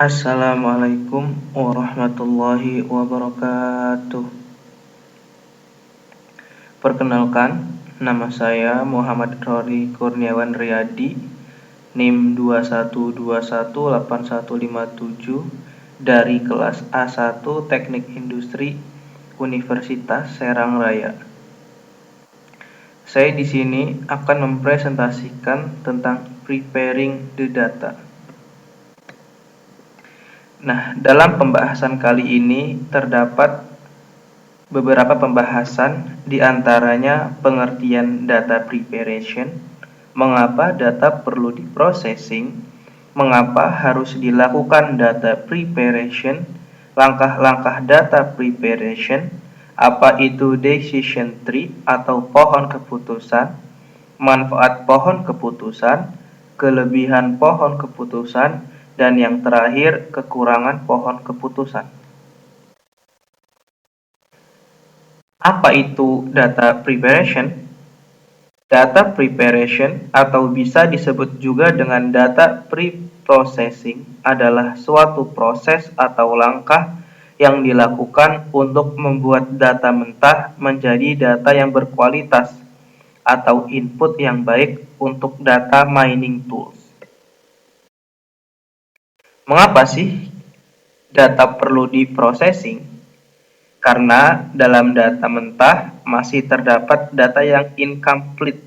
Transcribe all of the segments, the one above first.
Assalamualaikum warahmatullahi wabarakatuh. Perkenalkan, nama saya Muhammad Rory Kurniawan Riyadi, NIM 21218157 dari kelas A1 Teknik Industri Universitas Serang Raya. Saya di sini akan mempresentasikan tentang preparing the data. Nah, dalam pembahasan kali ini terdapat beberapa pembahasan, di antaranya pengertian data preparation, mengapa data perlu diprocessing, mengapa harus dilakukan data preparation, langkah-langkah data preparation, apa itu decision tree atau pohon keputusan, manfaat pohon keputusan, kelebihan pohon keputusan, dan yang terakhir kekurangan pohon keputusan. Apa itu data preparation? Data preparation atau bisa disebut juga dengan data pre-processing adalah suatu proses atau langkah yang dilakukan untuk membuat data mentah menjadi data yang berkualitas atau input yang baik untuk data mining tools. Mengapa sih data perlu diprocessing? Karena dalam data mentah masih terdapat data yang incomplete,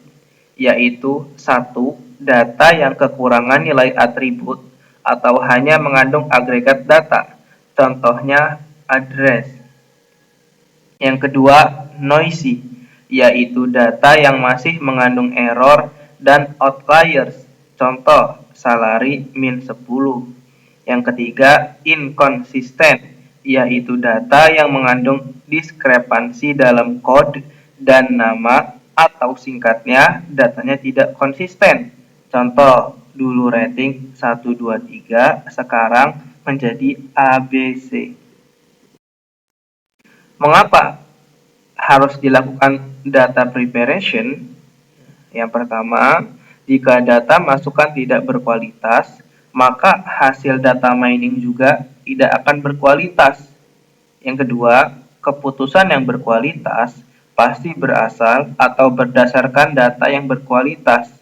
yaitu satu, data yang kekurangan nilai atribut atau hanya mengandung agregat data, contohnya address. Yang kedua, noisy, yaitu data yang masih mengandung error dan outliers, contoh salary min 10. Yang ketiga, inconsistent, yaitu data yang mengandung diskrepansi dalam kode dan nama atau singkatnya datanya tidak konsisten. Contoh, dulu rating 123, sekarang menjadi ABC. Mengapa harus dilakukan data preparation? Yang pertama, jika data masukan tidak berkualitas, maka hasil data mining juga tidak akan berkualitas. Yang kedua, keputusan yang berkualitas pasti berasal atau berdasarkan data yang berkualitas.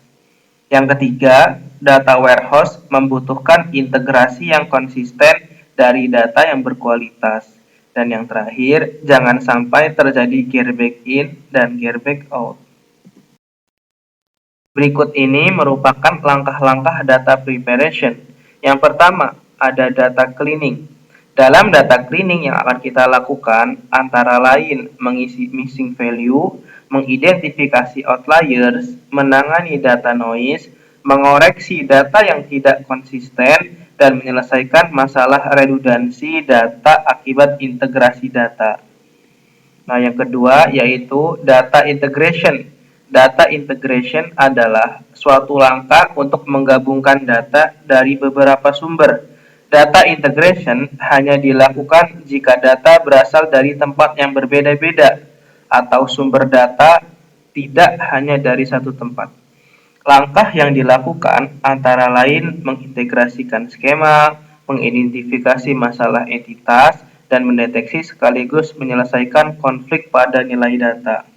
Yang ketiga, data warehouse membutuhkan integrasi yang konsisten dari data yang berkualitas. Dan yang terakhir, jangan sampai terjadi gear back in dan gear back out. Berikut ini merupakan langkah-langkah data preparation. Yang pertama, ada data cleaning. Dalam data cleaning yang akan kita lakukan, antara lain mengisi missing value, mengidentifikasi outliers, menangani data noise, mengoreksi data yang tidak konsisten, dan menyelesaikan masalah redundansi data akibat integrasi data. Nah, yang kedua yaitu data integration. Data integration adalah suatu langkah untuk menggabungkan data dari beberapa sumber. Data integration hanya dilakukan jika data berasal dari tempat yang berbeda-beda atau sumber data tidak hanya dari satu tempat. Langkah yang dilakukan antara lain mengintegrasikan skema, mengidentifikasi masalah entitas, dan mendeteksi sekaligus menyelesaikan konflik pada nilai data.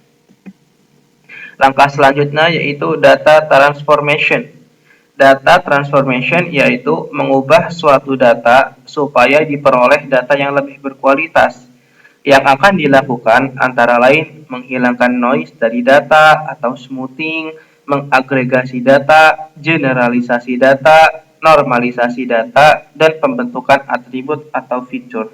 Langkah selanjutnya yaitu data transformation. Data transformation yaitu mengubah suatu data supaya diperoleh data yang lebih berkualitas. Yang akan dilakukan antara lain menghilangkan noise dari data atau smoothing, mengagregasi data, generalisasi data, normalisasi data, dan pembentukan atribut atau fitur.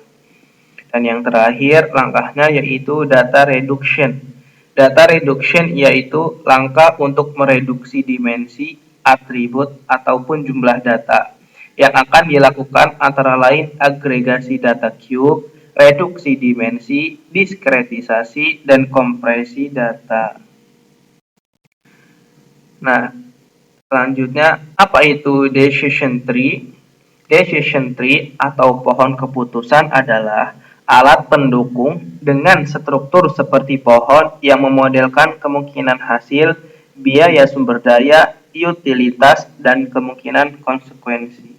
Dan yang terakhir langkahnya yaitu data reduction. Data reduction yaitu langkah untuk mereduksi dimensi, atribut, ataupun jumlah data. Yang akan dilakukan antara lain agregasi data cube, reduksi dimensi, diskretisasi, dan kompresi data. Nah, selanjutnya apa itu decision tree? Decision tree atau pohon keputusan adalah alat pendukung dengan struktur seperti pohon yang memodelkan kemungkinan hasil, biaya sumber daya, utilitas, dan kemungkinan konsekuensi.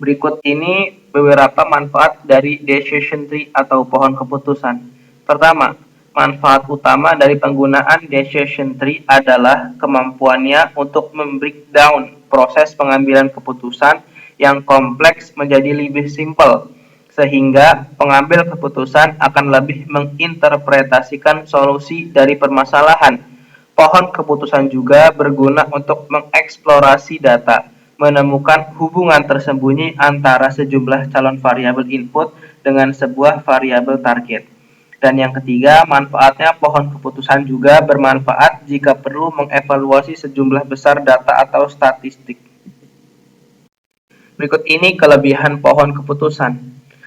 Berikut ini beberapa manfaat dari decision tree atau pohon keputusan. Pertama, manfaat utama dari penggunaan decision tree adalah kemampuannya untuk membreakdown proses pengambilan keputusan yang kompleks menjadi lebih simpel, sehingga pengambil keputusan akan lebih menginterpretasikan solusi dari permasalahan. Pohon keputusan juga berguna untuk mengeksplorasi data, menemukan hubungan tersembunyi antara sejumlah calon variabel input dengan sebuah variabel target. Dan yang ketiga, manfaatnya pohon keputusan juga bermanfaat jika perlu mengevaluasi sejumlah besar data atau statistik. Berikut ini kelebihan pohon keputusan.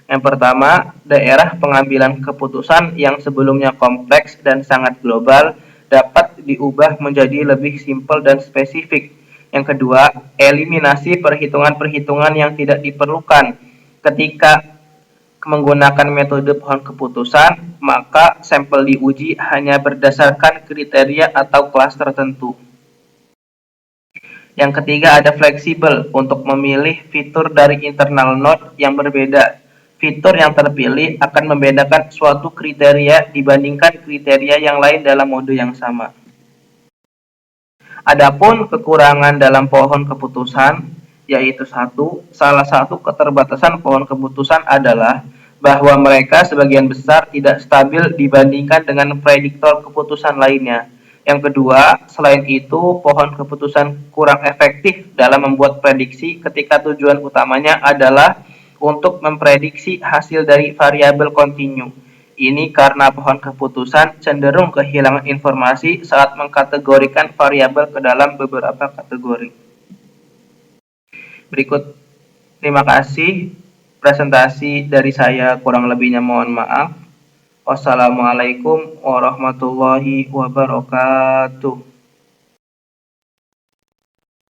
Yang pertama, daerah pengambilan keputusan yang sebelumnya kompleks dan sangat global dapat diubah menjadi lebih simpel dan spesifik. Yang kedua, eliminasi perhitungan-perhitungan yang tidak diperlukan. Ketika menggunakan metode pohon keputusan, maka sampel diuji hanya berdasarkan kriteria atau kelas tertentu. Yang ketiga, ada fleksibel untuk memilih fitur dari internal node yang berbeda. Fitur yang terpilih akan membedakan suatu kriteria dibandingkan kriteria yang lain dalam mode yang sama. Adapun kekurangan dalam pohon keputusan, yaitu salah satu keterbatasan pohon keputusan adalah bahwa mereka sebagian besar tidak stabil dibandingkan dengan prediktor keputusan lainnya. Yang kedua, selain itu, pohon keputusan kurang efektif dalam membuat prediksi ketika tujuan utamanya adalah untuk memprediksi hasil dari variabel kontinu. Ini karena pohon keputusan cenderung kehilangan informasi saat mengkategorikan variabel ke dalam beberapa kategori. Berikut, terima kasih. Presentasi dari saya kurang lebihnya mohon maaf. Wassalamualaikum warahmatullahi wabarakatuh.